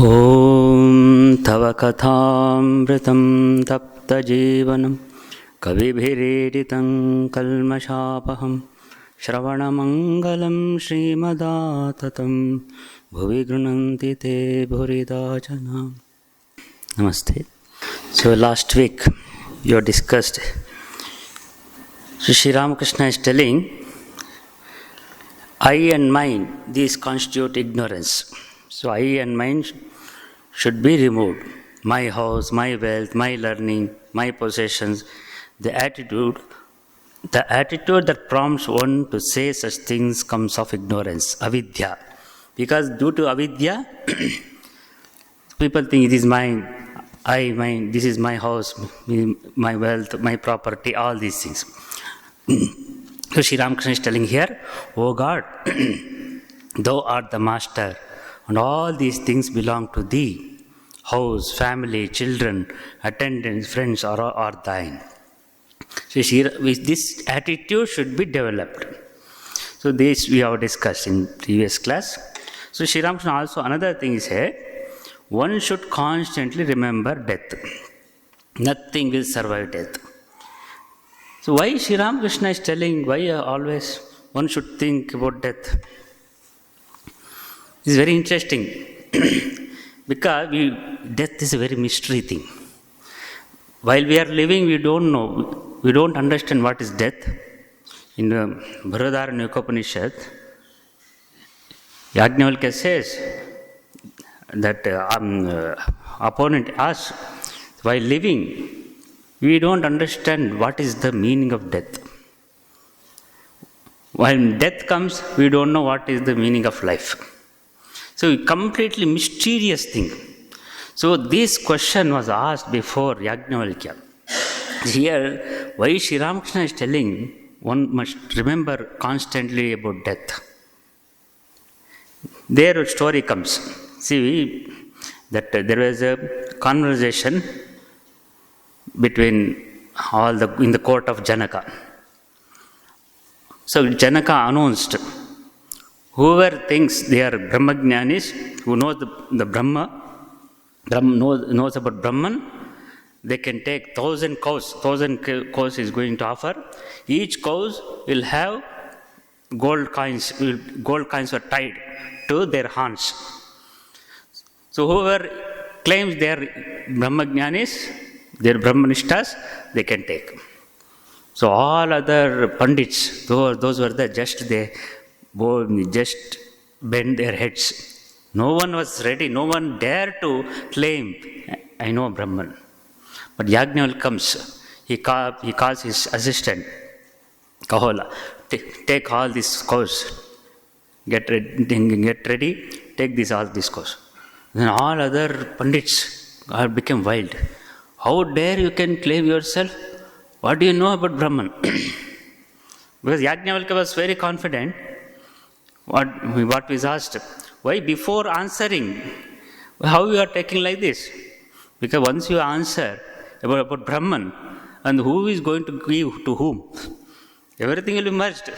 ॐ तव कथामृतं तप्तजीवनं कविभिरीडितं कल्मषापहं श्रवणमङ्गलं श्रीमदाततं भुवि गृह्णन्ति ते भुरिदा जना. Namaste. So last week you discussed, Sri Ramakrishna is telling, I and mine, these constitute ignorance. So I and mine should be removed. My house, my wealth, my learning, my possessions. The attitude that prompts one to say such things comes of ignorance, avidya. Because due to avidya, people think it is mine, mine, this is my house, my wealth, my property, all these things. So Sri Ramakrishna is telling here, O God, thou art the master, and all these things belong to thee. House, family, children, attendants, friends are thine. So this attitude should be developed. So this we have discussed in previous class. So Sri Ramakrishna also another thing is here, one should constantly remember death. Nothing will survive death. So why Sri Ramakrishna is telling, why always one should think about death? It's very interesting because death is a very mystery thing. While we are living, we don't know, we don't understand what is death. In the Bharadharanya Upanishad, Yajnavalkya says that opponent asks, while living, we don't understand what is the meaning of death. When death comes, we don't know what is the meaning of life. So, completely mysterious thing. So, this question was asked before Yajnavalkya. Here, why Sri Ramakrishna is telling, one must remember constantly about death. There a story comes. See, that there was a conversation between in the court of Janaka. So, Janaka announced, whoever thinks they are Brahmajnanis, who knows the Brahma knows about Brahman, they can take 1,000 cows. 1,000 cows is going to offer. Each cows will have gold coins. Gold coins are tied to their horns. So whoever claims they are Brahmajnanis, they are Brahmanishtas, they can take. So all other Pandits, those were the just bend their heads. No one was ready, no one dared to claim, I know Brahman. But Yajnavalkya comes, he calls his assistant, Kahola, take all these cows, get ready, take all these cows. Then all other Pandits became wild. How dare you can claim yourself? What do you know about Brahman? Because Yajnavalkya was very confident. What was asked, why before answering, how you are taking like this? Because once you answer about Brahman, and who is going to give to whom? Everything will be merged.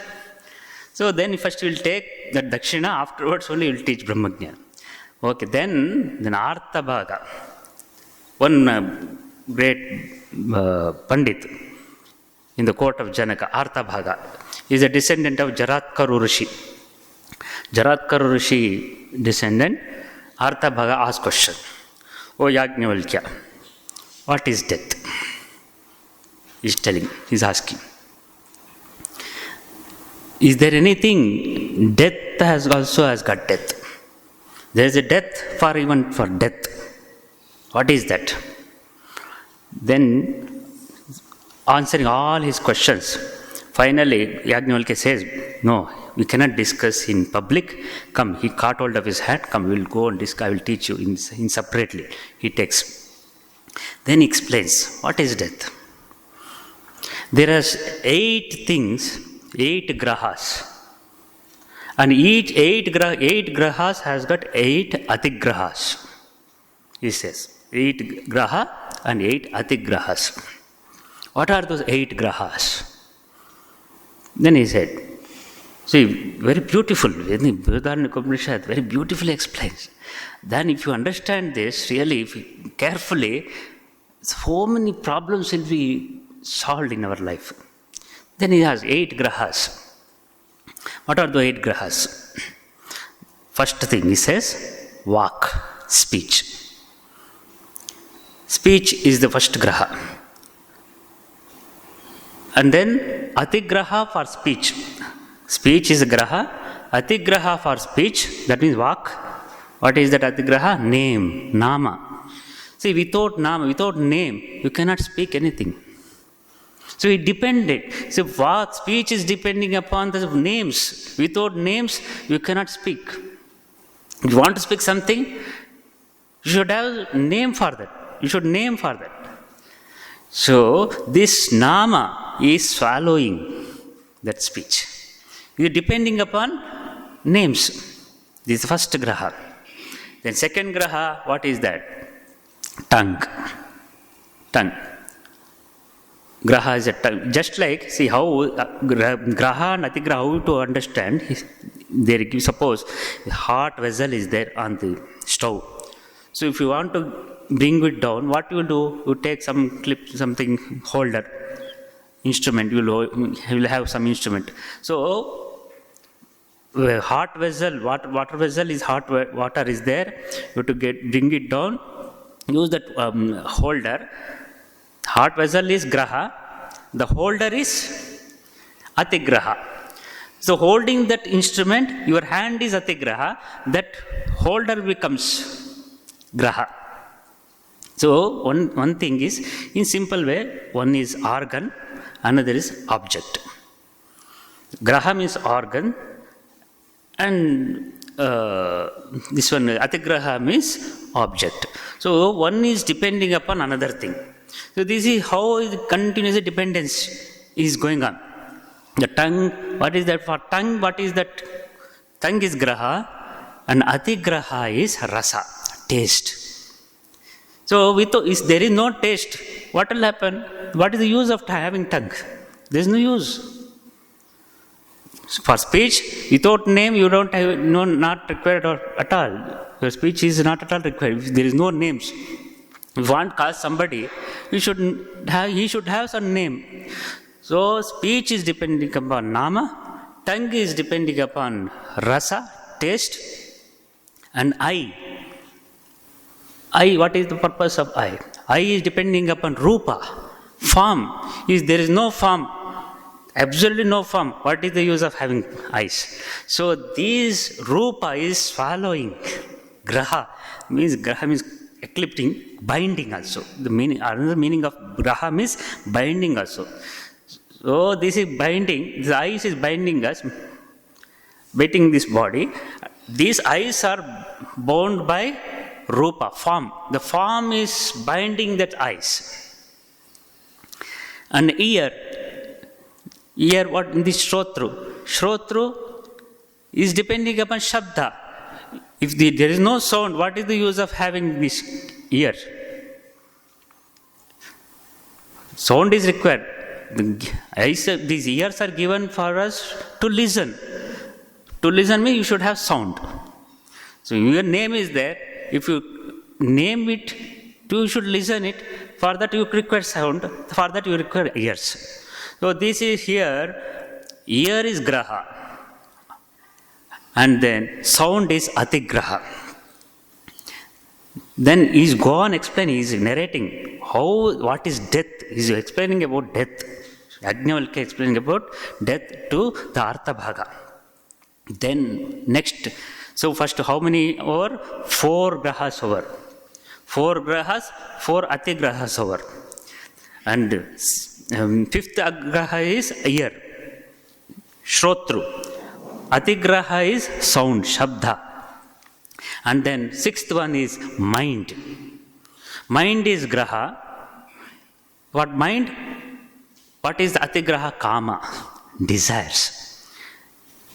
So then first we will take that Dakshina, afterwards only we will teach Brahmajnana. Okay, then Artha Bhaga, one great Pandit in the court of Janaka, Artha Bhaga, is a descendant of Jaratkara Rishi. Jaratkara Rishi descendant, Artha Bhaga asked question, O Yajnavalkya, what is death? He's asking. Is there anything, death has got death. There is a death even for death. What is that? Then, answering all his questions, finally Yajnavalkya says, no, we cannot discuss in public. Come, he caught hold of his hat. Come, we will go and discuss. I will teach you in separately. He takes. Then he explains, what is death? There are 8 things, 8 grahas. And each 8 grahas has got 8 atigrahas. He says, 8 graha and 8 atigrahas. What are those 8 grahas? Then he said, See, very beautiful. Vedanta Upanishad very beautifully explains. Then if you understand this, really, if you carefully, so many problems will be solved in our life. Then he has 8 grahas. What are the 8 grahas? First thing he says, vak, speech. Speech is the first graha. And then atigraha for speech. Speech is a graha. Atigraha for speech, that means vak. What is that atigraha? Name, nama. See, without nama, without name, you cannot speak anything. So it depended. So vak, speech is depending upon the names. Without names, you cannot speak. If you want to speak something, you should have a name for that. You should name for that. So this nama is swallowing that speech. It is depending upon names. This is the first graha. Then second graha, what is that? Tongue. Tongue. Graha is a tongue. Just like, see how graha and atigraha, how to understand. There, suppose the hot vessel is there on the stove. So if you want to bring it down, what you do? You take some clip, something holder, instrument. You will have some instrument. So hot vessel, water vessel is hot. Water is there. You have to bring it down. Use that holder. Hot vessel is graha. The holder is atigraha. So holding that instrument, your hand is atigraha. That holder becomes graha. So one thing is, in simple way, one is organ, another is object. Graha means organ, and this one atigraha means object. So one is depending upon another thing. So this is how the continuous dependence is going on. The tongue, what is that for tongue? What is that? Tongue is graha, and atigraha is rasa, taste. So if there is no taste, what will happen? What is the use of having tongue? There is no use. For speech, without name, you don't have, not required at all. Your speech is not at all required. If there is no names. If you want to call somebody, he should have some name. So speech is depending upon nama, tongue is depending upon rasa, taste, and eye. Eye, what is the purpose of eye? Eye is depending upon rupa, form. If there is no form, absolutely no form, what is the use of having eyes? So this rupa is swallowing. Graha means eclipsing, binding also. Another meaning of graha means binding also. So this is binding, the eyes is binding us, binding this body. These eyes are bound by rupa, form. The form is binding that eyes. And ear, what in this shrotru? Shrotru is depending upon shabda. If there is no sound, what is the use of having this ear? Sound is required. These ears are given for us to listen. To listen means you should have sound. So your name is there. If you name it, you should listen it. For that you require sound. For that you require ears. So this is here. Ear is graha. And then sound is atigraha. Then he's go on explaining, he's narrating what is death. He's explaining about death. Yajnavalkya explaining about death to the Artha Bhaga. Then next, so first how many over? 4 grahas over. 4 grahas, 4 atigrahas over. And 5th graha is ear, shrotru. Atigraha is sound, shabda. And then 6th one is mind. Mind is graha. What mind? What is the atigraha? Kama, desires.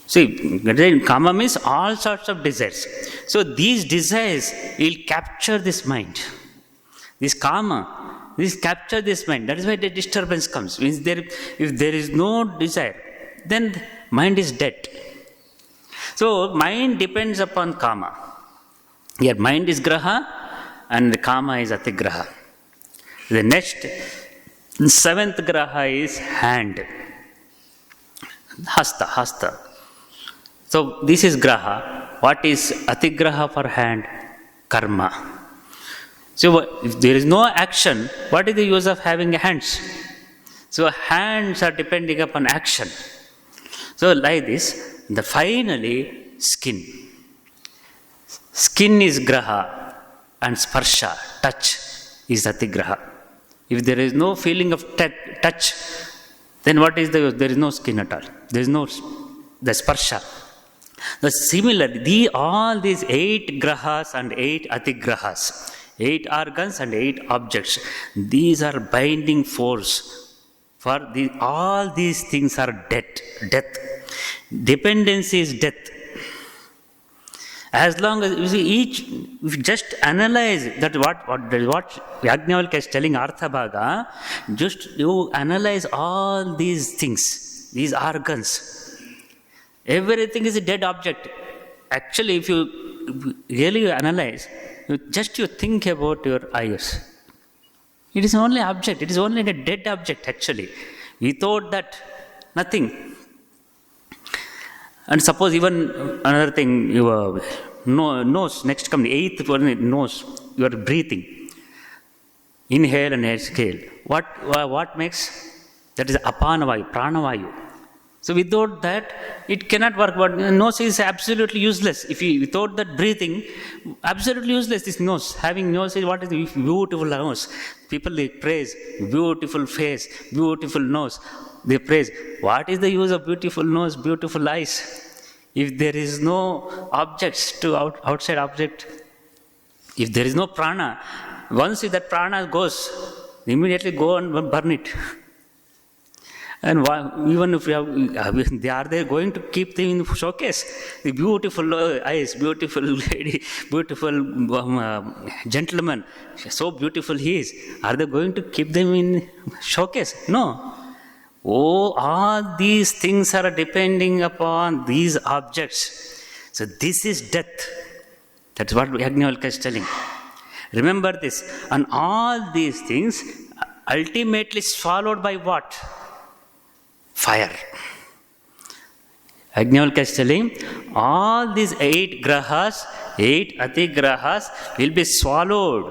See, kama means all sorts of desires. So these desires will capture this mind. This kama, this capture this mind. That is why the disturbance comes. Means if there is no desire, then mind is dead. So mind depends upon kama. Here mind is graha and the kama is atigraha. The next, seventh graha is hand. Hasta. So this is graha. What is atigraha for hand? Karma. So if there is no action, what is the use of having hands? So hands are depending upon action. So like this, finally skin. Skin is graha and sparsha, touch, is atigraha. If there is no feeling of touch, then what is the use? There is no skin at all. There is no the sparsha. Similarly, all these 8 grahas and 8 atigrahas, 8 organs and 8 objects, these are binding force. For all these things are death. Dependency is death. As long as you see if you just analyze that what Yajnavalkya is telling Artha Bhaga, just you analyze all these things, these organs. Everything is a dead object. Actually, if you really analyze, you think about your eyes. It is only object. It is only a dead object actually. Without that, nothing. And suppose even another thing, your nose, next come the 8th one, nose, you are breathing. Inhale and exhale. What makes? That is apanavayu, pranavayu. So without that, it cannot work. But nose is absolutely useless. Without that breathing, absolutely useless. This nose, having nose is what is the beautiful nose. People they praise beautiful face, beautiful nose. They praise. What is the use of beautiful nose, beautiful eyes? If there is no objects to outside object, if there is no prana, once that prana goes, immediately go and burn it. And even if they are going to keep them in the showcase, the beautiful eyes, beautiful lady, beautiful gentleman, so beautiful he is. Are they going to keep them in showcase? No. Oh, all these things are depending upon these objects. So this is death. That's what Yajnavalkya is telling. Remember this. And all these things ultimately swallowed by what? Fire. Yajnavalkya is telling all these 8 grahas, 8 atigrahas will be swallowed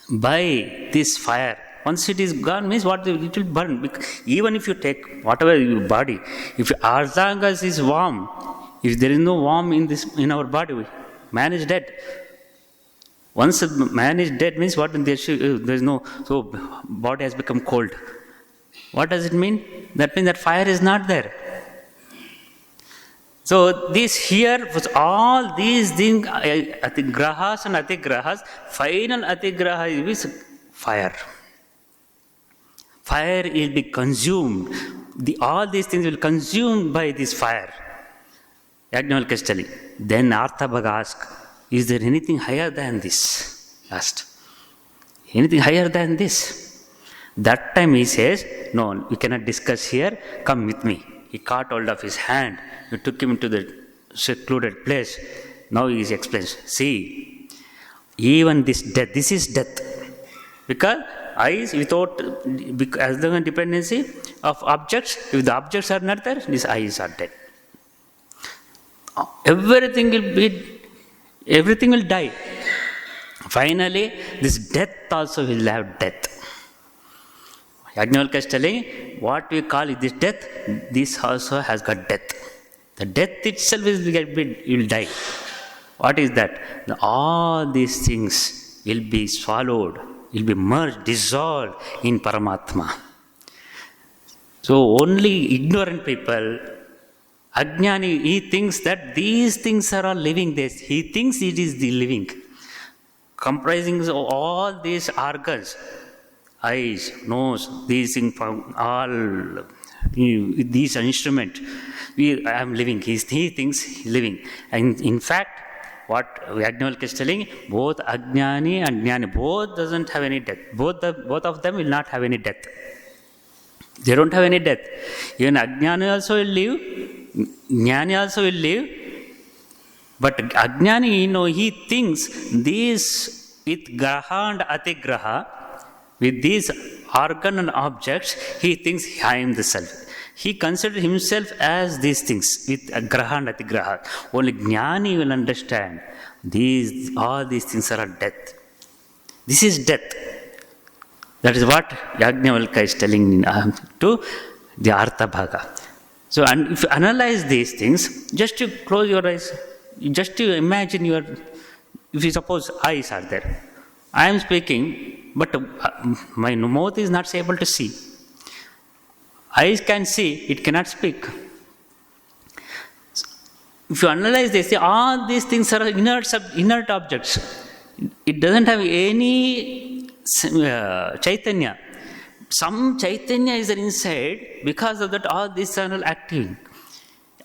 by this fire. Once it is gone, means what it will burn. Even if you take whatever your body, if Arthangas is warm, if there is no warm in our body, man is dead. Once a man is dead, means what? There is no, so body has become cold. What does it mean? That means that fire is not there. So this here was all these things, grahas and atigrahas. Final atigraha is fire. Fire will be consumed. All these things will be consumed by this fire. Yajnavalkya is telling. Then Artha Bhaga asked, is there anything higher than this? Asked. Anything higher than this? That time he says, no, we cannot discuss here, come with me. He caught hold of his hand, he took him to the secluded place. Now he explains, see, even this death, this is death. Because eyes without, as long as dependency of objects, if the objects are not there, these eyes are dead. Everything will die. Finally, this death also will have death. Yajnavalkya is telling, what we call this death, this also has got death. The death itself will die. What is that? All these things will be swallowed, will be merged, dissolved in Paramatma. So only ignorant people, Ajnani, he thinks that these things are all living. He thinks it is the living, comprising of all these organs, eyes, nose, these things, all these instruments. I am living. He thinks living. And in fact, what Yajnavalkya is telling, both Ajnani and Jnani, both doesn't have any death. Both of them will not have any death. They don't have any death. Even Ajnani also will live, Jnani also will live, but Ajnani, he thinks these with graha and atigraha, with these organ and objects, he thinks I am the self. He considers himself as these things with graha and atigraha. Only Jnani will understand all these things are death. This is death. That is what Yajnavalkya is telling to the Artha Bhaga. So, and if you analyze these things, just to close your eyes, just to imagine if you suppose eyes are there. I am speaking, but my mouth is not able to see. Eyes can see, it cannot speak. If you analyze this, all these things are inert objects. It doesn't have any Chaitanya. Some Chaitanya is inside, because of that all these are acting.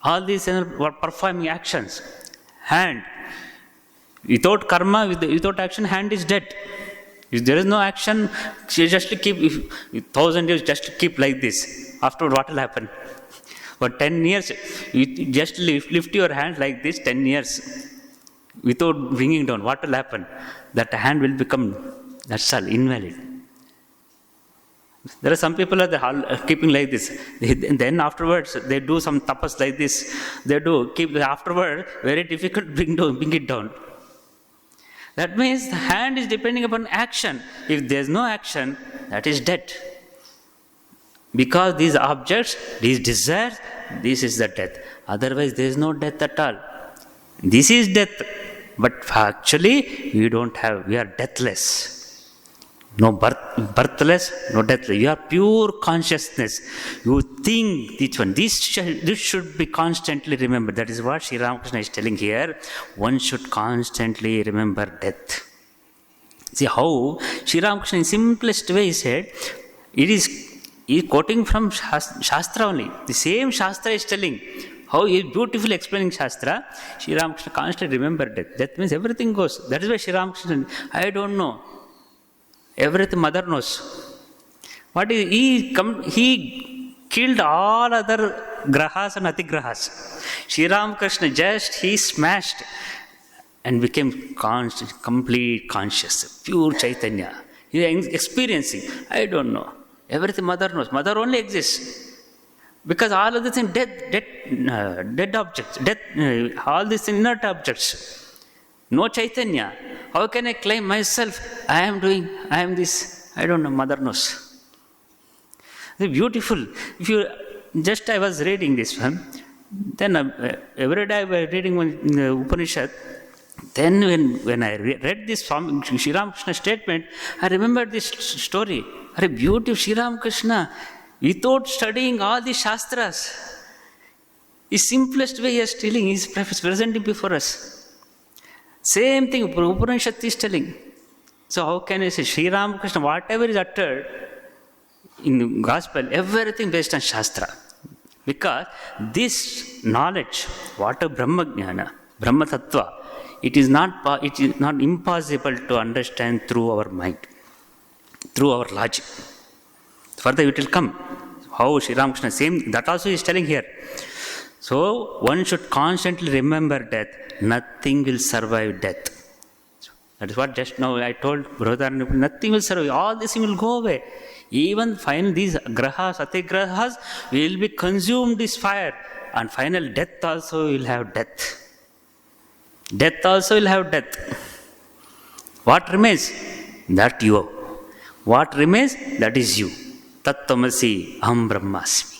All these are performing actions. Hand. Without karma, without action, hand is dead. If there is no action, you just keep, 1,000 years just keep like this. After what will happen? For 10 years, you just lift your hand like this, 10 years. Without bringing down, what will happen? That hand will become, that's all, invalid. There are some people are keeping like this. Then afterwards, they do some tapas like this. They do keep afterward, very difficult to bring it down. That means the hand is depending upon action. If there is no action, that is dead. Because these objects, these desires, this is the death. Otherwise, there is no death at all. This is death. But actually, we are deathless. No birthless, no deathless. You are pure consciousness. You think each one. This should be constantly remembered. That is what Sri Ramakrishna is telling here. One should constantly remember death. See how Sri Ramakrishna in simplest way he said, he is quoting from Shastra only. The same Shastra is telling. How he is beautifully explaining Shastra. Sri Ramakrishna constantly remember death. Death means everything goes. That is why Sri Ramakrishna, I don't know. Everything mother knows. What is he killed all other grahas and atigrahas. Sri Ramakrishna he smashed and became complete conscious, pure Chaitanya. He is experiencing. I don't know. Everything mother knows. Mother only exists. Because all of these things dead objects, all these things inert objects. No Chaitanya. How can I claim myself? I am this. I don't know. Mother knows. It's beautiful. I was reading this one. Then every day I was reading in the Upanishad. Then when I read this from Sri Ramakrishna statement, I remembered this story. A beauty of Sri Ramakrishna. Without studying all the Shastras, the simplest way he is telling, he is presenting before us. Same thing Upanishad is telling. So how can I say Sri Ramakrishna, whatever is uttered in the gospel, everything based on Shastra. Because this knowledge, what a Brahma Jnana, Brahma Tattva, it is not impossible to understand through our mind, through our logic. Further it will come. How Sri Ramakrishna, same, that also is telling here. So one should constantly remember death. Nothing will survive death. That is what just now I told Brother, nothing will survive. All this will go away. Even finally these grahas, atigrahas will be consumed this fire. And final death also will have death. Death also will have death. What remains? That you. What remains? That is you. Tattvamasi aham brahmasmi.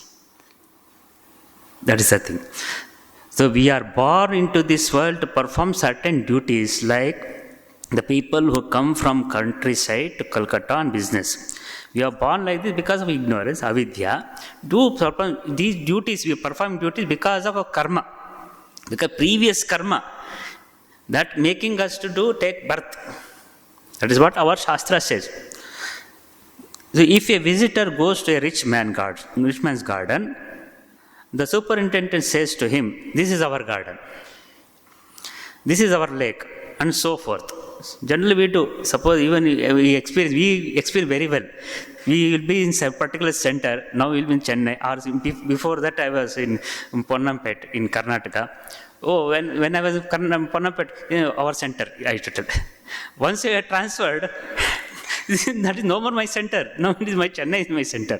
That is the thing. So we are born into this world to perform certain duties, like the people who come from countryside to Calcutta on business. We are born like this because of ignorance, avidya. These duties, we perform duties because of our karma. Because previous karma, that making us to take birth. That is what our Shastra says. So if a visitor goes to a rich man's garden, the superintendent says to him, this is our garden, this is our lake, and so forth. generally we do. Suppose even we experience very well. We will be in a particular center. Now we will be in Chennai. Or before that, I was in Ponnampet in Karnataka. Oh, when I was in Ponnampet, our center, I used to tell. Once I transferred, that is no more my center. Now it is my Chennai is my center.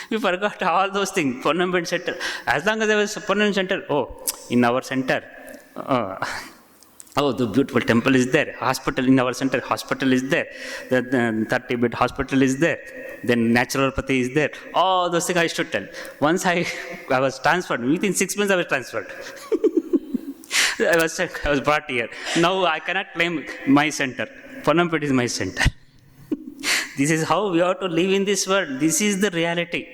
We forgot all those things. Ponnampet center. As long as I was Ponnampet center, in our center. The beautiful temple is there. Hospital in our center, hospital is there. The 30-bed hospital is there. Then naturopathy is there. All those things I should tell. Once I was transferred. Within 6 months I was transferred. I was brought here. Now I cannot claim my center. Ponnampet is my center. This is how we have to live in this world. This is the reality.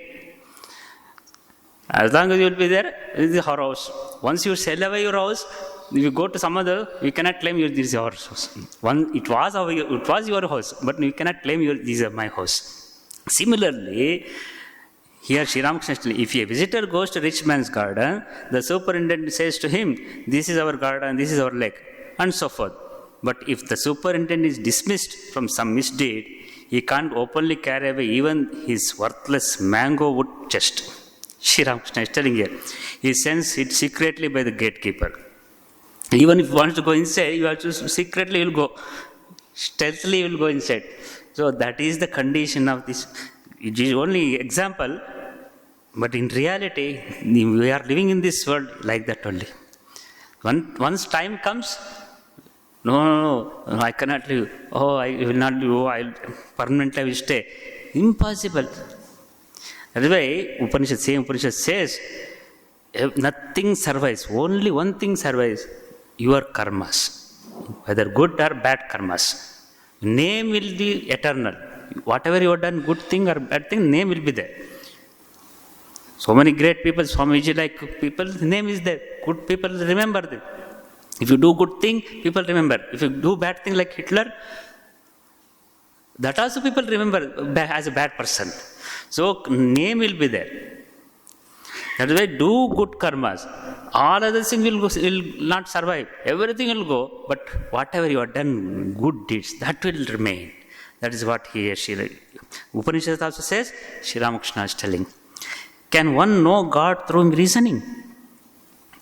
As long as you will be there, this is our house. Once you sell away your house, if you go to some other, you cannot claim this is your house. It was your house, but you cannot claim this is my house. Similarly, here Sri Ramakrishna, if a visitor goes to rich man's garden, the superintendent says to him, this is our garden, this is our lake, and so forth. But if the superintendent is dismissed from some misdeed, he can't openly carry away even his worthless mango wood chest. Sri Ramakrishna is telling here. He sends it secretly by the gatekeeper. Even if he wants to go inside, you have to secretly will go. Stealthily will go inside. So that is the condition of this. It is only example, but in reality, we are living in this world like that only. Once time comes, no, I cannot live. I will not live. I permanently will stay. Impossible. That is why Upanishad says, nothing survives. Only one thing survives. Your karmas. Whether good or bad karmas. Name will be eternal. Whatever you have done, good thing or bad thing, name will be there. So many great people, Swami like people, name is there. Good people remember them. If you do good thing, people remember. If you do bad thing like Hitler, that also people remember as a bad person. So name will be there. That is why do good karmas. All other things will not survive. Everything will go, but whatever you have done, good deeds, that will remain. That is what Upanishad also says, Sri Ramakrishna is telling. Can one know God through reasoning?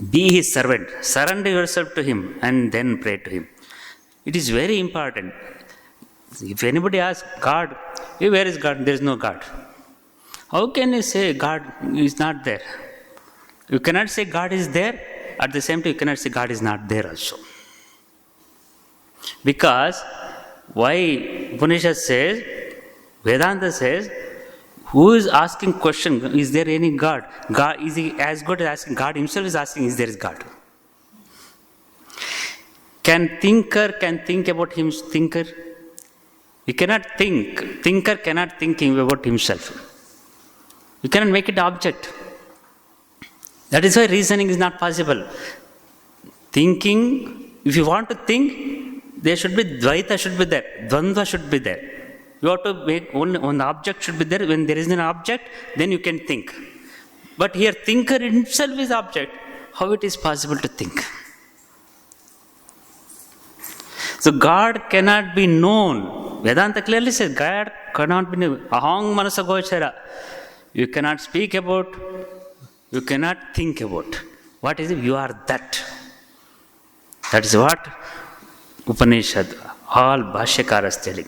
Be his servant. Surrender yourself to him and then pray to him. It is very important. If anybody asks God, where is God? There is no God. How can you say God is not there? You cannot say God is there. At the same time, you cannot say God is not there also. Because why Upanishad says, Vedanta says, who is asking question, is there any God? God is he as good as asking? God himself is asking, is there is God? Can thinker think about him? Thinker? You cannot think. Thinker cannot think about himself. You cannot make it object. That is why reasoning is not possible. Thinking, if you want to think, there should be Dvaita should be there. Dvandva should be there. You have to make one object should be there. When there is an object, then you can think. But here, thinker himself is object. How it is possible to think? So God cannot be known. Vedanta clearly says God cannot be known. Ahang manasa gochara. You cannot speak about, you cannot think about. What is it? You are that. That is what Upanishad, all Bhashyakaras telling.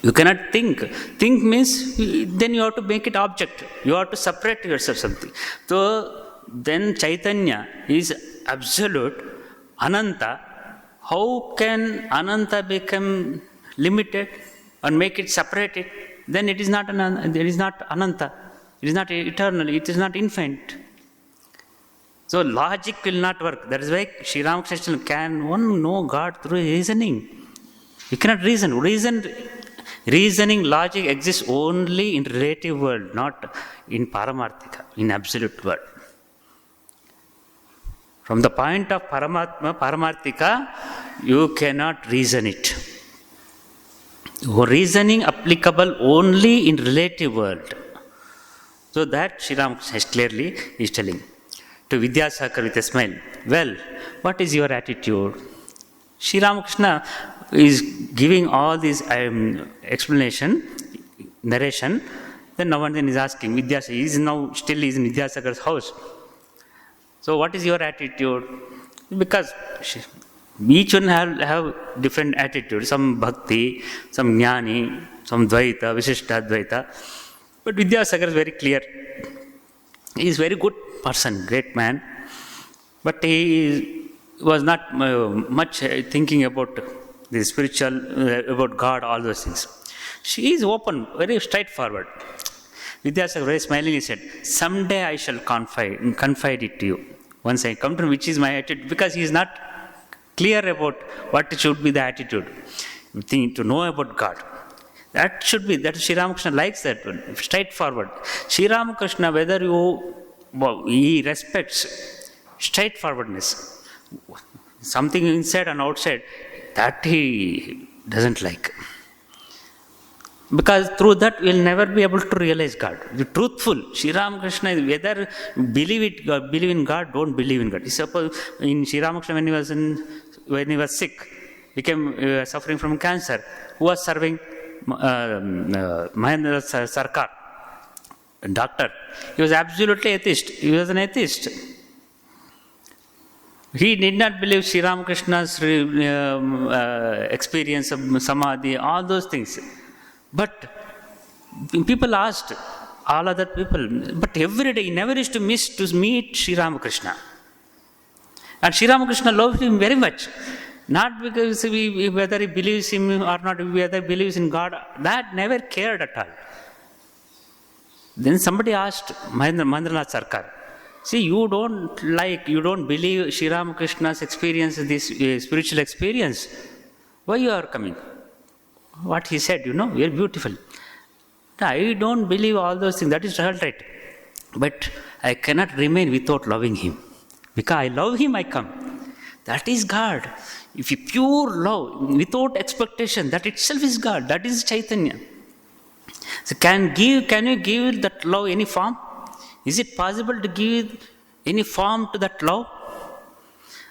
You cannot think. Think means then you have to make it object. You have to separate yourself something. So then Chaitanya is absolute, Ananta. How can Ananta become limited and make it separated? Then it is not Ananta. It is not Ananta. It is not eternal. It is not infinite. So logic will not work. That is why Sri Ramakrishna can one know God through reasoning. You cannot reason. Reasoning, logic exists only in relative world, not in Paramarthika, in absolute world. From the point of Paramarthika, you cannot reason it. Reasoning applicable only in relative world. So that Sri Ramakrishna clearly is telling. To Vidyasakar with a smile, well, what is your attitude? Sri Ramakrishna is giving all this explanation, narration. Then now and then is asking, he is now still is in Vidyasagar's house. So what is your attitude? Because each one have different attitudes. Some bhakti, some jnani, some dvaita, visishta dvaita. But Vidyasagar is very clear. He is very good person, great man. But he was not much thinking about the spiritual, about God, all those things. She is open, very straightforward. Vidyasagar very smilingly said, someday I shall confide it to you. Once I come to know which is my attitude, because he is not clear about what should be the attitude. To know about God. That should be, that Sri Ramakrishna likes that one, straightforward. Sri Ramakrishna, whether he respects straightforwardness. Something inside and outside, that he doesn't like. Because through that we will never be able to realize God. The truthful, Sri Ramakrishna is whether believe in God, don't believe in God. Suppose in Sri Ramakrishna when he was sick, became suffering from cancer, who was serving? Mahendra Sarkar, doctor. He was absolutely atheist. He was an atheist. He did not believe Sri Ramakrishna's experience of samadhi, all those things. But people asked, all other people, but every day he never used to miss to meet Sri Ramakrishna. And Sri Ramakrishna loved him very much. Not because whether he believes him or not, whether he believes in God, that never cared at all. Then somebody asked Mahendranath Sarkar, see, you don't believe Sri Ramakrishna's experience, this spiritual experience. Why you are coming? What he said, very beautiful. I don't believe all those things, that is all right. But I cannot remain without loving him. Because I love him, I come. That is God. If you pure love, without expectation, that itself is God. That is Chaitanya. So can you give that love any form? Is it possible to give any form to that love?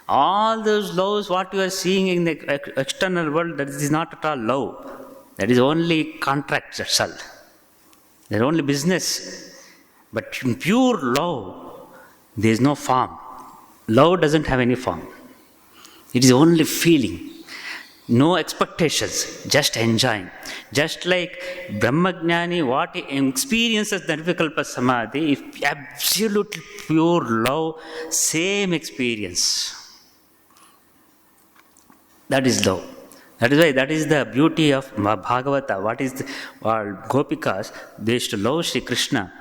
All those loves, what you are seeing in the external world, that is not at all love. That is only contract, that's all. That is only business. But in pure love, there is no form. Love doesn't have any form. It is only feeling. No expectations, just enjoying. Just like Brahmajnani, what he experiences the Nirvikalpa Samadhi, if absolutely pure love, same experience. That is love. That is why, that is the beauty of Bhagavata. What is Gopikas, they used to love Sri Krishna.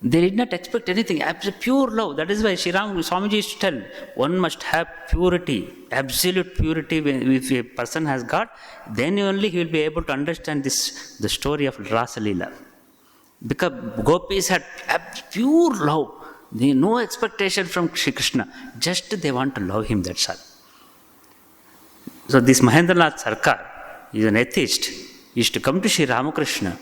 They did not expect anything, absolute pure love. That is why Swamiji used to tell, one must have purity, absolute purity. If a person has got, then only he will be able to understand the story of Rasa Leela. Because Gopis had pure love. They no expectation from Sri Krishna. Just they want to love him, that's all. So this Mahendranath Sarkar is an atheist. He used to come to Sri Ramakrishna.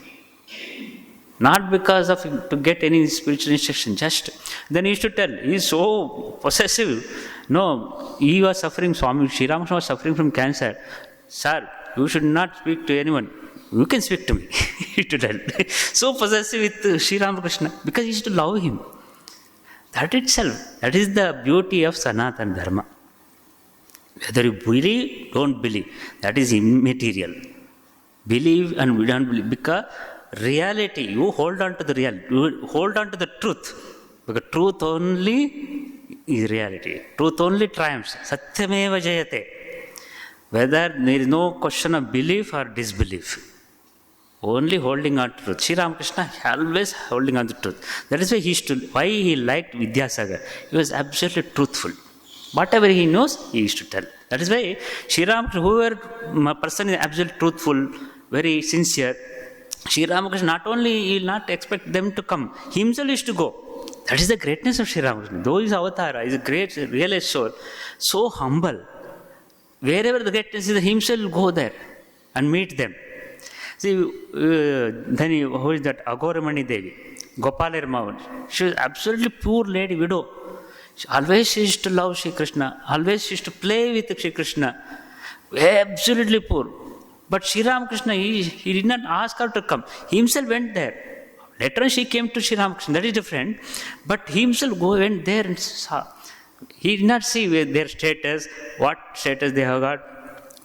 Not because of to get any spiritual instruction, just. Then he used to tell, he is so possessive. No, he was suffering, Swami Sri Ramakrishna was suffering from cancer. Sir, you should not speak to anyone. You can speak to me. He used to tell. So possessive with Sri Ramakrishna, because he used to love him. That itself, that is the beauty of Sanatana Dharma. Whether you believe, don't believe, that is immaterial. Believe and we don't believe, because reality, you hold on to the reality, you hold on to the truth, because truth only is reality. Truth only triumphs. Satyameva jayate. Whether there is no question of belief or disbelief, only holding on to truth. Sri Ramakrishna always holding on to truth. That is why he liked Vidyasagar. He was absolutely truthful. Whatever he knows, he used to tell. That is why Sri Ramakrishna, whoever person is absolutely truthful, very sincere, Sri Ramakrishna not only he will not expect them to come, he himself is to go. That is the greatness of Sri Ramakrishna. Though he is avatara, he is a great, realized soul, so humble. Wherever the greatness is, he himself will go there and meet them. See, then who is that? Aghoramani Devi, Gopalar Mavan. She was absolutely pure lady, widow. She always used to love Sri Krishna, always used to play with Sri Krishna. Absolutely poor. But Sri Ramakrishna, he did not ask her to come. He himself went there. Later on she came to Sri Ramakrishna, that is different. But he himself went there and saw. He did not see their status, what status they have got,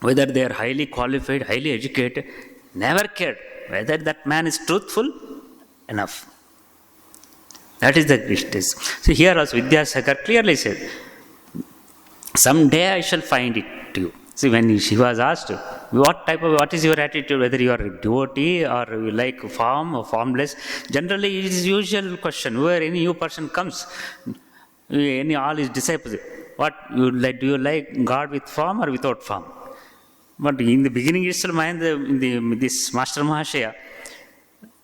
whether they are highly qualified, highly educated. Never cared whether that man is truthful enough. That is the greatest. So here also Vidyasagar clearly said, someday I shall find it to you. See, when she was asked, what is your attitude, whether you are a devotee or you like form or formless, generally it is usual question, where any new person comes, all his disciples, what you like, do you like God with form or without form? But in the beginning itself, this Master Mahashaya,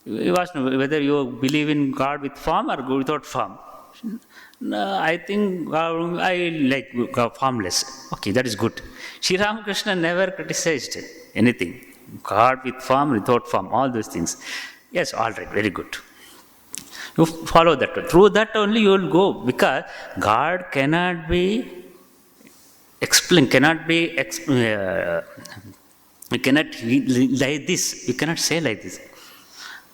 he asked whether you believe in God with form or without form. No, I think I like God formless. Okay, that is good. Sri Ramakrishna never criticized anything. God with form, without form, all those things. Yes, all right, very good. You follow that. Through that only you will go, because God cannot be explained, you cannot like this. You cannot say like this.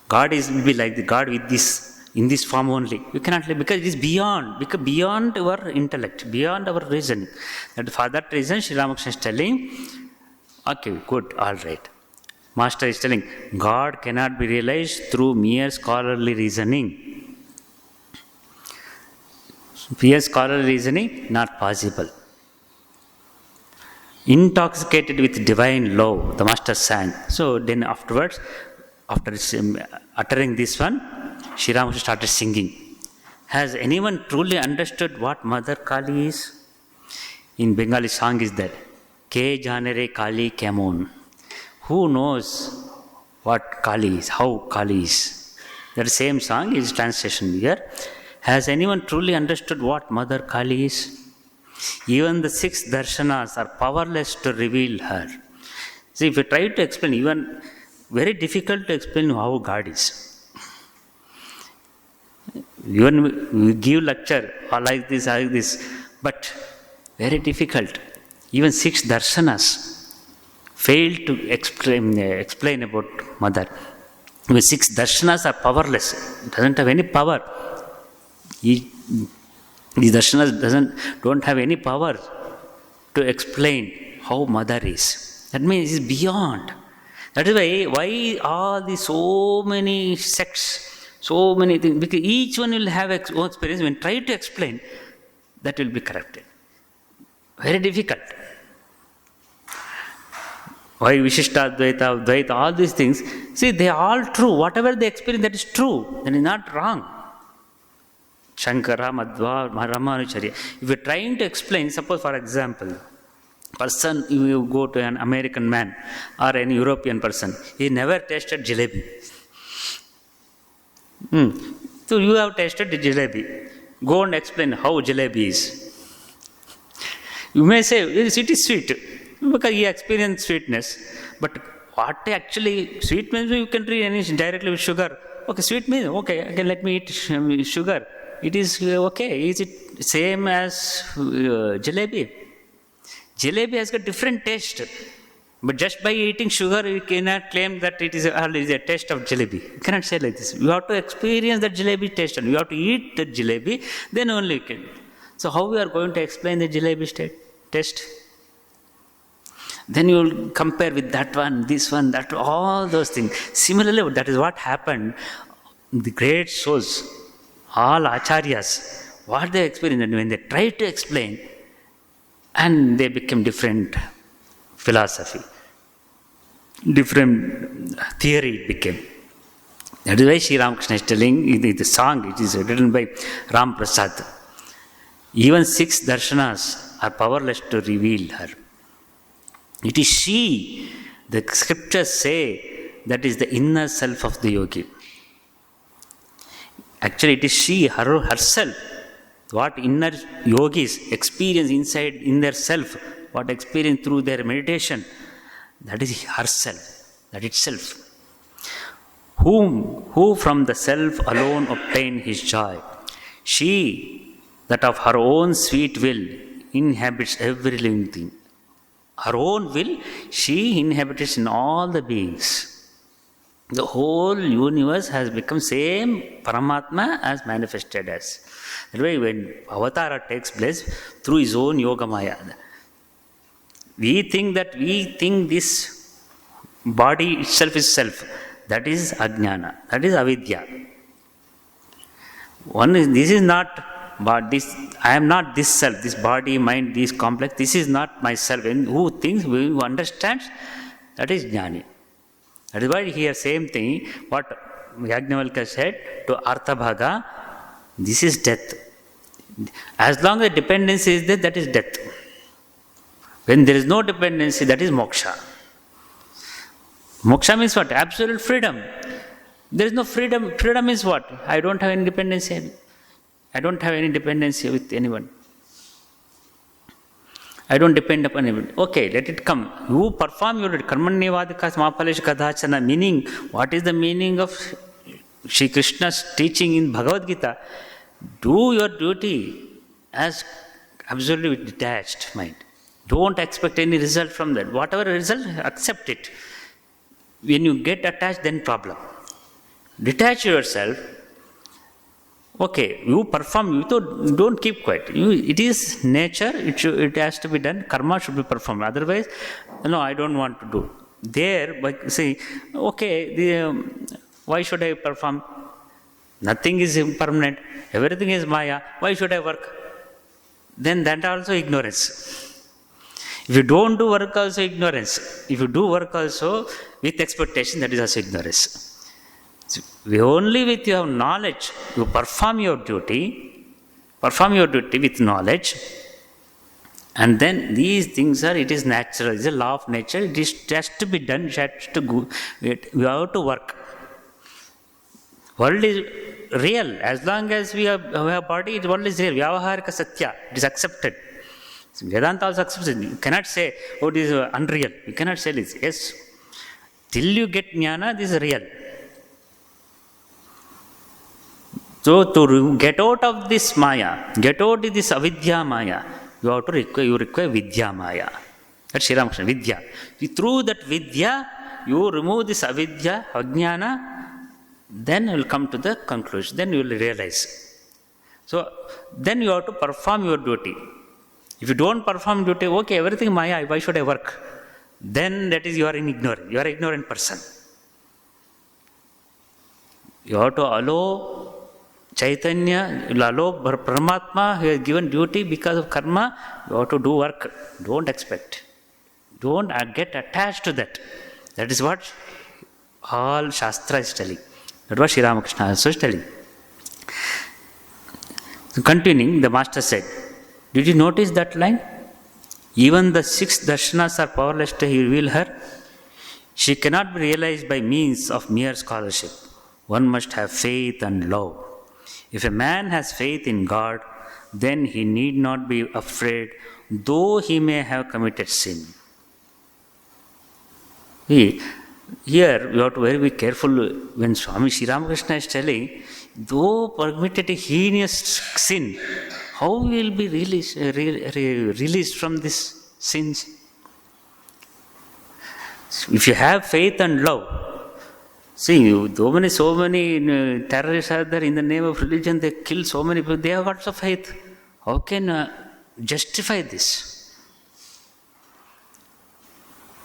God will be like the God with this. In this form only. You cannot live, because it is beyond our intellect, beyond our reason. That for that reason, Sri Ramakrishna is telling, okay, good, all right. Master is telling, God cannot be realized through mere scholarly reasoning. Mere scholarly reasoning, not possible. Intoxicated with divine love, the Master sang. So then afterwards, after uttering this one, Sri Ramakrishna started singing. Has anyone truly understood what Mother Kali is? In Bengali song is that, Ke janere Kali kemon. Who knows what Kali is, how Kali is? That same song is translation here. Has anyone truly understood what Mother Kali is? Even the 6 darshanas are powerless to reveal her. See, if you try to explain, even very difficult to explain how God is. Even we give lecture or like this, but very difficult. Even 6 darshanas fail to explain about Mother. Even 6 darshanas are powerless. It doesn't have any power. These darshanas don't have any power to explain how Mother is. That means it is beyond. That is why all these so many sects, so many things, because each one will have own experience. When try to explain, that will be corrupted. Very difficult. Why Vishishtadvaita, Dvaita, all these things, see, they are all true. Whatever they experience, that is true. That is not wrong. Shankara, Madhva, Ramanujarya. If you are trying to explain, suppose for example, person, you go to an American man or an European person, he never tasted jalebi. So you have tasted the jalebi. Go and explain how jalebi is. You may say, it is sweet, because he experienced sweetness. But what actually, sweet means you can treat anything directly with sugar. Okay, sweet means, okay, again let me eat sugar. It is okay. Is it same as jalebi? Jalebi has got different taste. But just by eating sugar, you cannot claim that it is a taste of jalebi. You cannot say like this. You have to experience that jalebi taste, and you have to eat the jalebi, then only you can. So how we are going to explain the jalebi taste? Then you will compare with that one, this one, that, all those things. Similarly, that is what happened. The great souls, all acharyas, what they experienced, and when they try to explain, and they become different philosophy, different theory became. That is why Sri Ramakrishna is telling, the song, it is written by Ram Prasad. Even 6 darshanas are powerless to reveal her. It is she, the scriptures say, that is the inner self of the yogi. Actually, it is she, herself. What inner yogis experience inside in their self, what experience through their meditation, that is herself, that itself. Who from the self alone obtain his joy. She, that of her own sweet will inhabits every living thing. Her own will, she inhabits in all the beings. The whole universe has become same Paramatma as manifested as. That way, when Avatara takes place through his own Yoga Maya, we think this body itself is self. That is Ajnana. That is Avidya. This is not, but this, I am not this self, this body, mind, this complex, this is not myself. And who thinks, who understands, that is Jnani. That is why here same thing, what Yajnavalkya said to Arthabhaga, this is death. As long as dependency is there, that is death. When there is no dependency, that is moksha. Moksha means what? Absolute freedom. There is no freedom. Freedom is what? I don't have any dependency. I don't have any dependency with anyone. I don't depend upon anyone. Okay, let it come. You perform your karmanyevadika samapalesh kadachana. Meaning, what is the meaning of Sri Krishna's teaching in Bhagavad Gita? Do your duty as absolutely detached mind. Don't expect any result from that. Whatever result, accept it. When you get attached, then problem. Detach yourself. Okay, you perform, you don't keep quiet. It is nature, it has to be done. Karma should be performed. Otherwise, no, I don't want to do. There, but say, okay, why should I perform? Nothing is impermanent. Everything is Maya. Why should I work? Then that also ignorance. If you don't do work, also ignorance. If you do work also with expectation, that is also ignorance. So only with your knowledge, you perform your duty with knowledge, and then these things it is natural, it is a law of nature, it has to be done, it has to go, we have to work. World is real, as long as we have body, the world is real, Vyavaharika Satya, it is accepted. So Vedanta also accepts it. You cannot say, oh, this is unreal. You cannot say this. Yes, till you get jnana, this is real. So to get out of this Maya, get out of this avidya Maya, you require Vidya Maya. That's Sri Ramakrishna, Vidya. Through that Vidya, you remove this avidya, ajnana, then you will come to the conclusion. Then you will realize. So then you have to perform your duty. If you don't perform duty, okay, everything Maya, why should I work? Then that is you are ignorant. You are an ignorant person. You have to allow Chaitanya, you allow Paramatma, who has given duty because of karma, you have to do work. Don't expect. Don't get attached to that. That is what all Shastra is telling. That is what Sri Ramakrishna also is telling. So continuing, the master said, did you notice that line? Even the 6 darshanas are powerless to reveal her. She cannot be realized by means of mere scholarship. One must have faith and love. If a man has faith in God, then he need not be afraid, though he may have committed sin. Here, we have to be careful when Swami Sri Ramakrishna is telling, though committed a heinous sin, how will be released from these sins? If you have faith and love, see, so many terrorists are there in the name of religion, they kill so many people, they have lots of faith. How can justify this?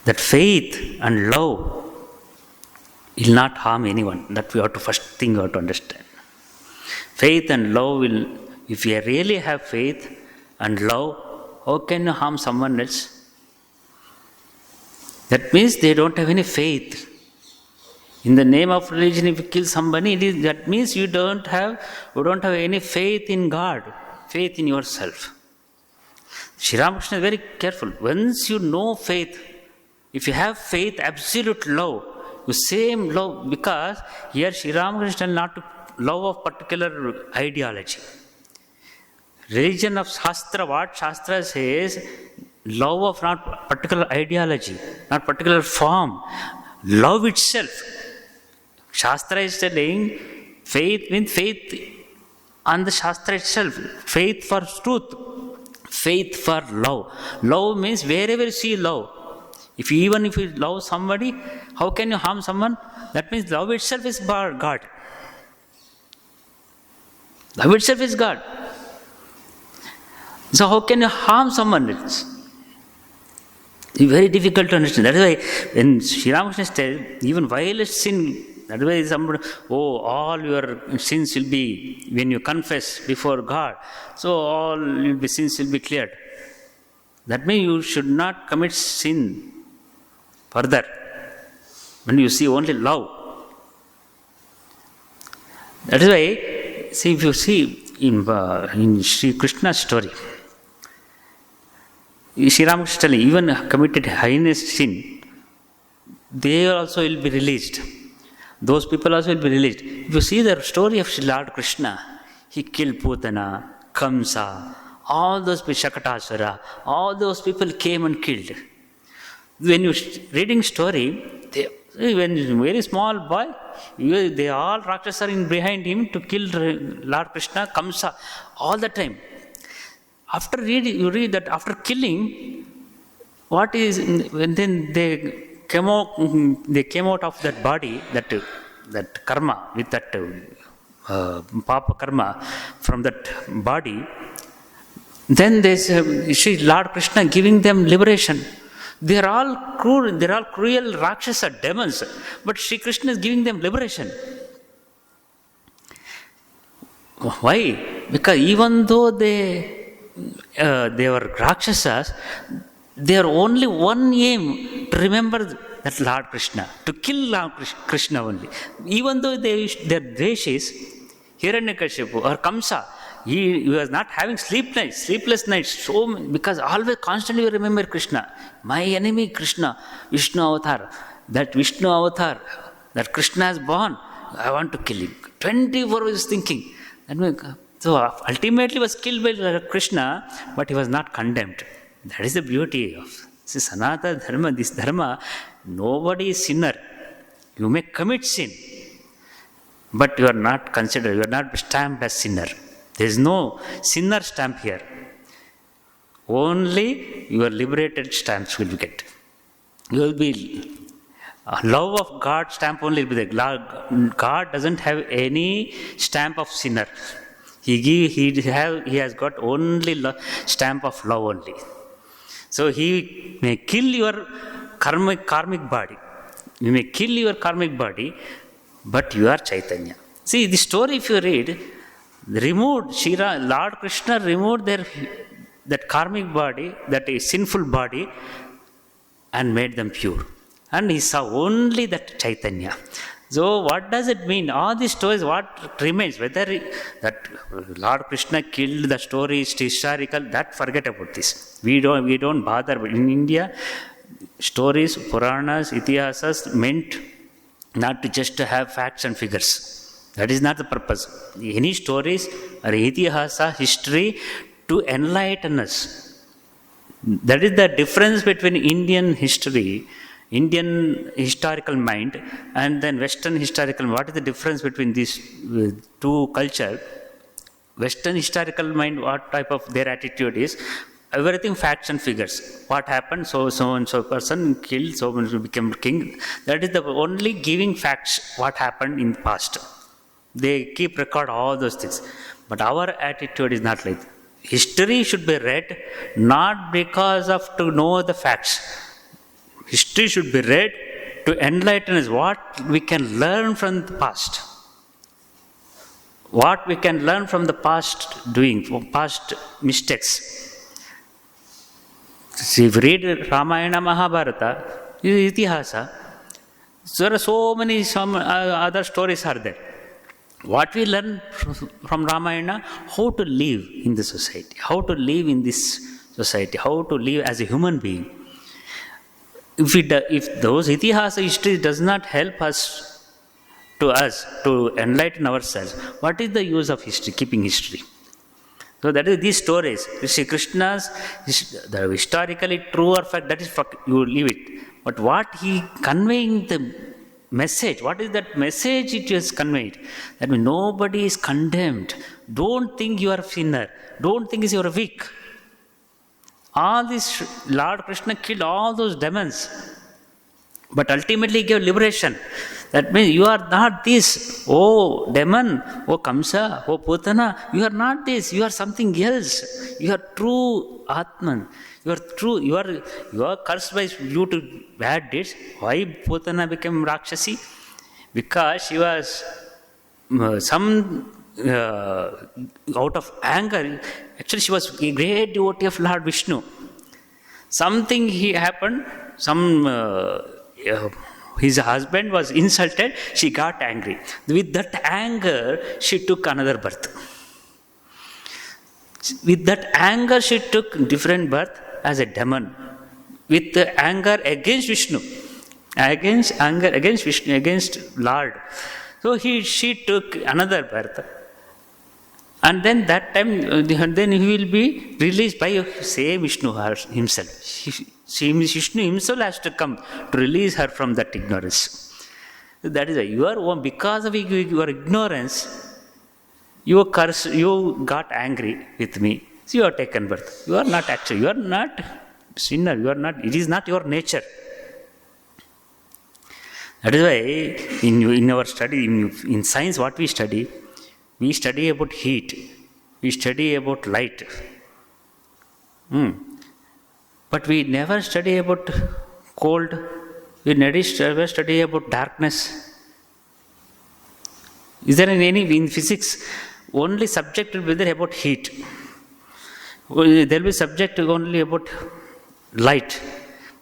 That faith and love will not harm anyone. That we have to first thing we have to understand. Faith and love will, if you really have faith and love, how can you harm someone else? That means they don't have any faith. In the name of religion, if you kill somebody, that means you don't have any faith in God, faith in yourself. Sri Ramakrishna is very careful. Once you know faith, if you have faith, absolute love, you same love, because here Sri Ramakrishna not love of particular ideology. Religion of Shastra, what Shastra says, love of not particular ideology, not particular form, love itself. Shastra is telling faith means faith on the Shastra itself. Faith for truth, faith for love. Love means wherever you see love. Even if you love somebody, how can you harm someone? That means love itself is God. Love itself is God. So how can you harm someone else? It's very difficult to understand. That is why when Sri Ramakrishna said, even vilest sin, that is why somebody, all your sins will be, when you confess before God, so all your sins will be cleared. That means you should not commit sin further when you see only love. That is why, see, if you see in Sri Krishna's story, Sri Ramakrishna telling, even committed heinous sin, they also will be released. Those people also will be released. If you see the story of Sri Lord Krishna, he killed Putana, Kamsa, all those people, Shakatasura, all those people came and killed. When you reading story, when he's a very small boy, they all Rakshasa are in behind him to kill Lord Krishna, Kamsa, all the time. After reading, you read that after killing, what is, when then they came out of that body, that karma, with that papa karma from that body. Then there's Sri Lord Krishna giving them liberation. They are all cruel Rakshasa demons, but Sri Krishna is giving them liberation. Why? Because even though they were Rakshasas, their only one aim to remember that Lord Krishna, to kill Lord Krishna only. Even though their dvesh is Hiranyakashipu or Kamsa, he was not having sleepless nights, because always constantly you remember Krishna. My enemy Krishna, Vishnu avatar, that Vishnu avatar, that Krishna is born, I want to kill him. 24 hours thinking. So ultimately was killed by Krishna, but he was not condemned. That is the beauty of Sanatana Dharma. This Dharma, nobody is sinner. You may commit sin, but you are not considered, you are not stamped as sinner. There is no sinner stamp here. Only your liberated stamps will be get. You will be love of God stamp only will be there. God doesn't have any stamp of sinner. He has got only stamp of love only. So he may kill your karmic body. You may kill your karmic body, but you are Chaitanya. See, the story if you read, Lord Krishna removed that karmic body, that is sinful body, and made them pure. And he saw only that Chaitanya. So what does it mean? All these stories, what remains, whether that Lord Krishna killed, the story is historical, that forget about this. We don't bother. In India, stories, Puranas, Itihasas meant not to just to have facts and figures. That is not the purpose. Any stories or Itihasa, history, to enlighten us. That is the difference between Indian history, Indian historical mind, and then Western historical mind. What is the difference between these two cultures? Western historical mind, what type of their attitude is? Everything facts and figures. What happened? So and so person killed, so and so became king. That is the only giving facts. What happened in the past? They keep record all those things. But our attitude is not like that. History should be read not because of to know the facts. History should be read to enlighten us what we can learn from the past. What we can learn from the past doing, from past mistakes. See, if you read Ramayana, Mahabharata, Itihasa, there are so many other stories are there. What we learn from Ramayana, how to live in the society, how to live in this society, how to live as a human being. If those Itihasa history does not help us to enlighten ourselves, what is the use of history, keeping history? So that is these stories. You see, Krishna's, the historically true or fact, that is you leave it. But what he conveying the message. What is that message it is conveyed? That nobody is condemned. Don't think you are a sinner. Don't think you are weak. All this, Lord Krishna killed all those demons. But ultimately gave liberation. That means you are not this. Oh demon, oh Kamsa, oh Putana, you are not this. You are something else. You are true Atman. You are true. You are cursed by due to bad deeds. Why Putana became Rakshasi? Because she was out of anger. Actually, she was a great devotee of Lord Vishnu. Something happened. His husband was insulted. She got angry. With that anger, she took another birth. With that anger, she took different birth as a demon. With the anger against Vishnu, against Lord. So she took another birth. And then that time, then he will be released by same Vishnu himself. Vishnu himself has to come to release her from that ignorance. That is why because of your ignorance, you got angry with me. So you are taken birth. You are not sinner. It is not your nature. That is why in our study, in science, what we study about heat. We study about light. But we never study about cold. We never study about darkness. Is there any in physics? Only subject will be there about heat. There will be subject only about light.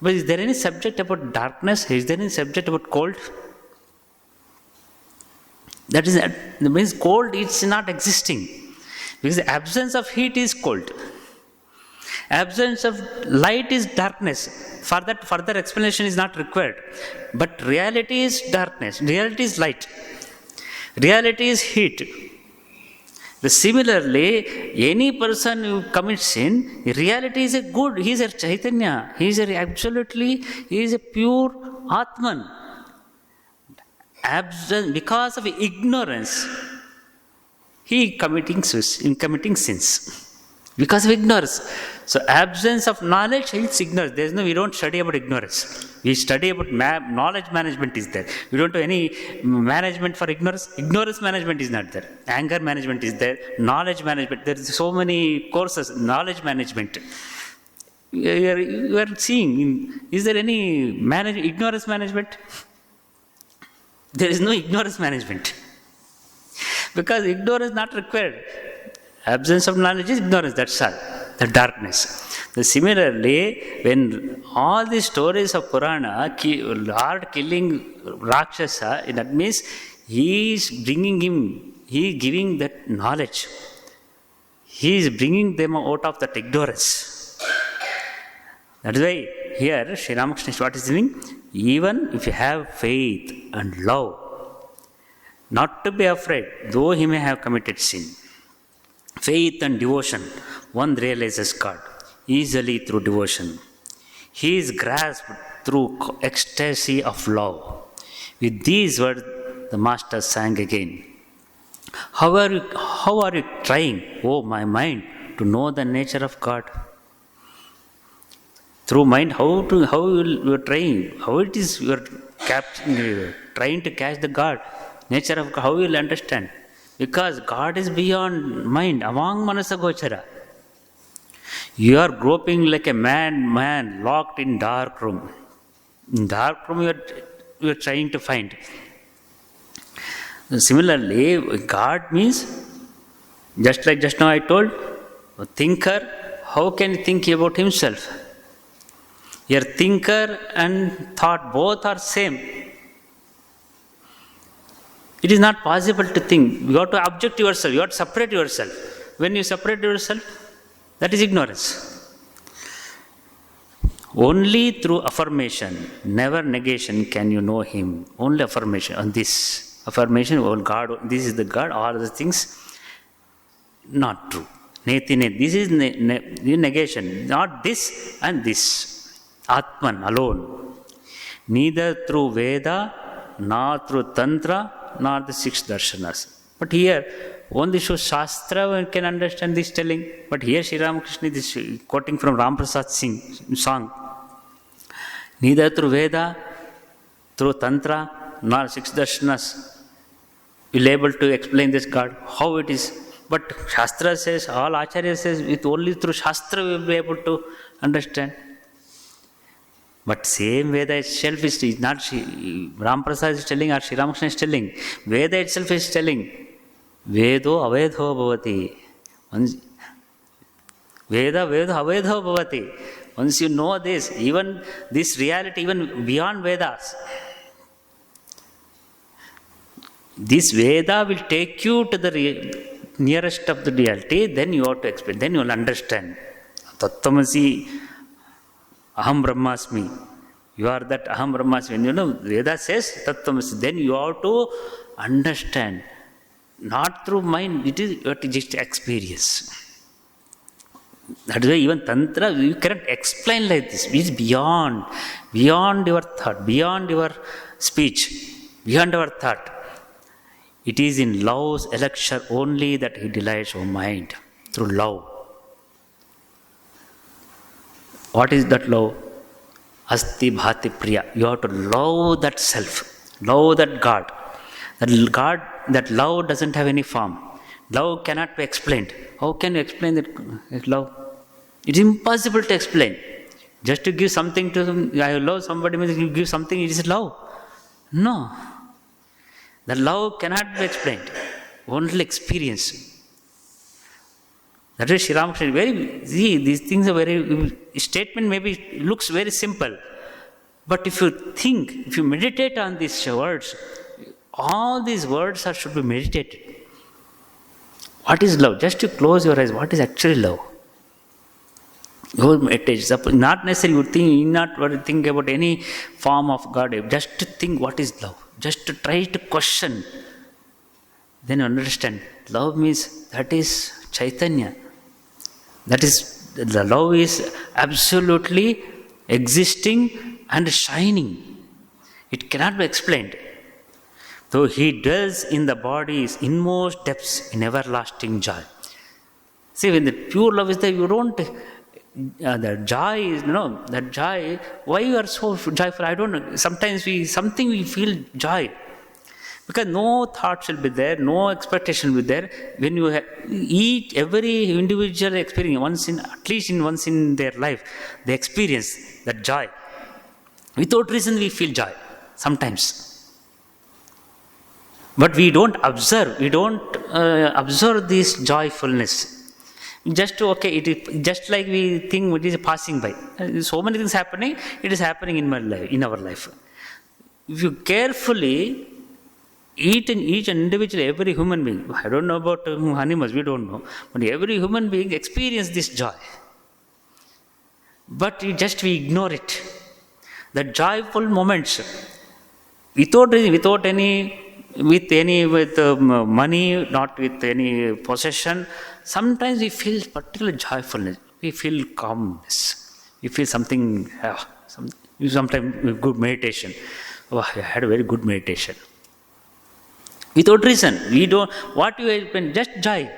But is there any subject about darkness? Is there any subject about cold? That means cold is not existing. Because the absence of heat is cold. Absence of light is darkness. For that, further explanation is not required. But reality is darkness. Reality is light. Reality is heat. Similarly, any person who commits sin, reality is a good. He is a Chaitanya. He is a pure Atman. Because of ignorance, he committing sins. Because of ignorance. So absence of knowledge is ignorance. We don't study about ignorance. We study about knowledge management is there. We don't do any management for ignorance. Ignorance management is not there. Anger management is there. Knowledge management. There is so many courses. Knowledge management. You are seeing. Is there any ignorance management? There is no ignorance management. Because ignorance is not required. Absence of knowledge is ignorance, that's all. The darkness. Similarly, when all the stories of Purana, Lord killing Rakshasa, that means he is giving that knowledge. He is bringing them out of that ignorance. That is why here, Sri Ramakrishna, what is doing? Even if you have faith and love, not to be afraid, though he may have committed sin. Faith and devotion, one realizes God easily through devotion. He is grasped through ecstasy of love. With these words, the Master sang again. How are you trying, oh my mind, to know the nature of God? Through mind, how you are trying? How it is you are trying to catch the God, nature of God? How you will understand? Because God is beyond mind, among manasa gochara. You are groping like a man locked in dark room. In dark room you are trying to find. Similarly, God means, just now I told, a thinker, how can he think about himself? Your thinker and thought both are same. It is not possible to think. You have to object yourself. You have to separate yourself. When you separate yourself, that is ignorance. Only through affirmation, never negation, can you know Him. Only affirmation. On this affirmation, oh God, this is the God. All the things not true. This is negation. Not this and this. Atman alone. Neither through Veda not through Tantra, nor the six darshanas. But here, only through Shastra one can understand this telling. But here Sri Ramakrishna is quoting from Ramprasad Singh song. Neither through Veda, through Tantra, nor six darshanas will able to explain this God, how it is. But Shastra says, all Acharya says, with only through Shastra we will be able to understand. But same Veda itself is not, Ramprasad is telling or Sri Ramakrishna is telling, Veda itself is telling, Vedo avedho bhavati. Veda avedho bhavati. Once you know this, even this reality, even beyond Vedas, this Veda will take you to the nearest of the reality, then you have to explain, then you will understand. Tattvamasi aham brahmasmi. You are that aham brahmasmi. When you know Veda says Tattvamasi, then you have to understand. Not through mind, it is just experience. That is why even Tantra, you cannot explain like this. It is beyond your thought, beyond your speech, beyond our thought. It is in love's elixir only that he delights our mind, through love. What is that love? Asti bhati priya. You have to love that self, love that God. That love doesn't have any form. Love cannot be explained. How can you explain that love? It's impossible to explain. Just to give something to them, I love somebody means you give something, it is love. No. The love cannot be explained. Only experience. That is Sri Ramakrishna. These things are very, statement maybe looks very simple. But if you meditate on these words, all these words should be meditated. What is love? Just to close your eyes, what is actually love? Go meditate. Not necessarily you not think about any form of God. Just to think what is love. Just to try to question. Then you understand. Love means that is Chaitanya. That is, the love is absolutely existing and shining. It cannot be explained. Though he dwells in the body's inmost depths in everlasting joy. See, when the pure love is there, you don't, the joy is, that joy, why you are so joyful? I don't know. Sometimes we feel joy. Because no thoughts will be there, no expectation will be there. When you each, every individual experience, at least once in their life, they experience that joy. Without reason we feel joy, sometimes. But we don't observe this joyfulness. Just it is just like we think it is passing by. So many things happening, it is happening in my life, in our life. If you carefully each individual, every human being, I don't know about animals, we don't know, but every human being experience this joy. But we ignore it. The joyful moments, without any with money, not with any possession, sometimes we feel particular joyfulness. We feel calmness. We feel something. Sometimes good meditation. Oh, I had a very good meditation. Without reason, we don't. What you have just joy.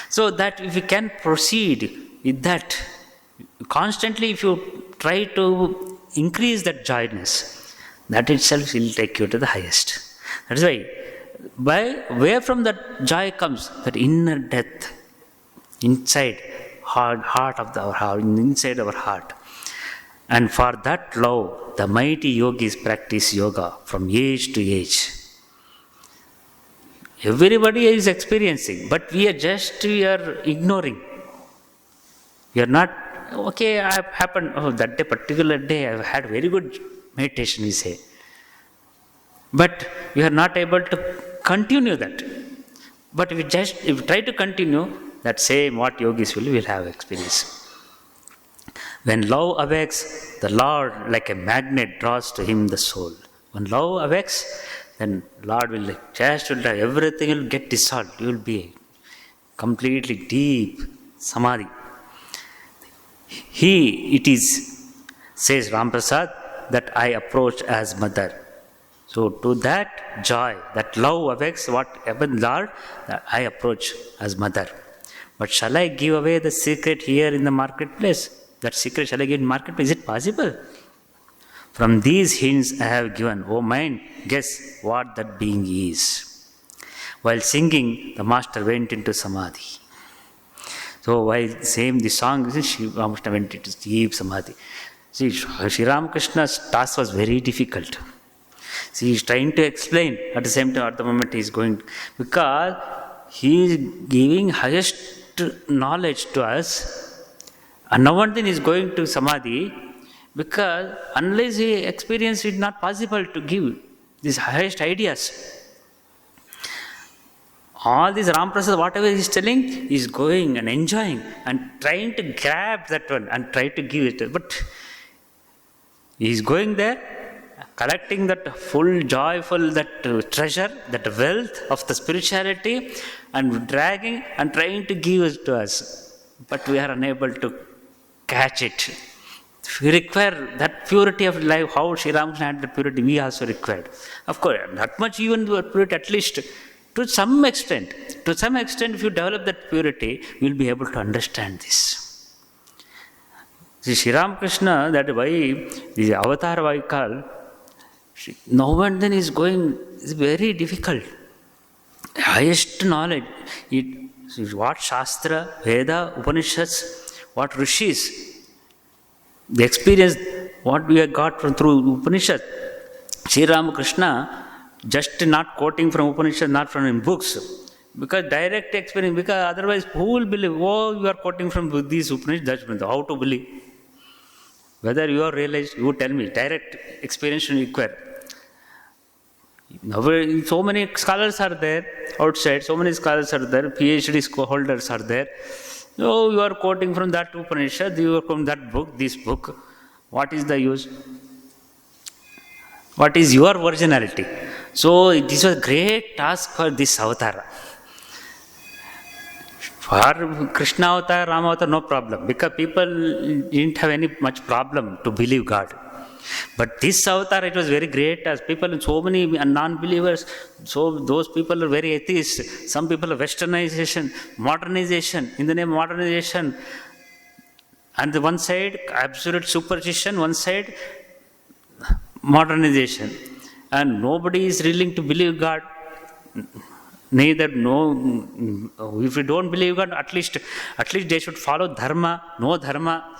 So that if you can proceed with that constantly, if you try to increase that joyness, that itself will take you to the highest. That is why, where from that joy comes that inner depth, inside heart of our heart, inside our heart. And for that love, the mighty yogis practice yoga from age to age. Everybody is experiencing, but we are ignoring. We are not, that day, particular day, I've had very good meditation, we say. But we are not able to continue that. But if we try to continue, that same what yogis will have experience. When love awakes, the Lord like a magnet draws to him the soul. When love awakes, then Lord will everything will get dissolved. You will be completely deep samadhi. It is, says Ramprasad, that I approach as mother. So to that joy, that love awakes whatever Lord that I approach as mother. But shall I give away the secret here in the marketplace? That secret shall I give in marketplace? Is it possible? From these hints I have given, O mind, guess what that being is. While singing, the master went into samadhi. So while saying the song, Sri Ramakrishna went into deep samadhi. See, Sri Ramakrishna's task was very difficult. See, he is trying to explain at the same time, at the moment he is going, because he is giving highest knowledge to us, and no one then is going to samadhi, because unless he experience it, not possible to give these highest ideas. All these Ramaprasad, whatever he is telling, he is going and enjoying and trying to grab that one and try to give it. But he is going there, collecting that full joyful, that treasure, that wealth of the spirituality, and dragging and trying to give it to us. But we are unable to catch it. We require that purity of life. How Sri Ramakrishna had the purity, we also required. Of course, not much even purity, at least to some extent. To some extent, if you develop that purity, you will be able to understand this. See, Sri Ramakrishna, that why the avatar why call, no one then is going, is very difficult. Highest knowledge, what Shastra, Veda, Upanishads, what Rishis, the experience, what we have got through Upanishad. Sri Ramakrishna, just not quoting from Upanishad, not from in books, because direct experience, because otherwise who will believe, oh, you are quoting from these Upanishad judgments, how to believe? Whether you are realized, you tell me, direct experience should require. Now, so many scholars are there outside, so many scholars are there, PhD holders are there. Oh, you are quoting from that Upanishad, you are from that book, this book. What is the use? What is your originality? So, this was a great task for this avatar. For Krishna avatar, Rama avatar, no problem, because people didn't have any much problem to believe God. But this avatar, it was very great, as people, so many non-believers, so those people are very atheists. Some people are westernization, modernization, in the name of modernization. And the one side, absolute superstition, one side, modernization. And nobody is willing to believe God. Neither, no, if you don't believe God, at least they should follow dharma, no dharma,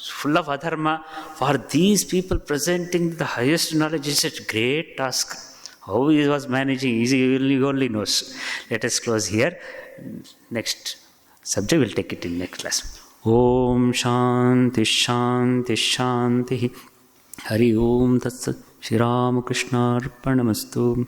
full of adharma. For these people presenting the highest knowledge is such a great task. How he was managing, he only knows. Let us close here. Next subject, we'll take it in next class. Om Shanti Shanti Shanti. Hari Om Tat Sat. Shri Ramakrishna Arpanamastu.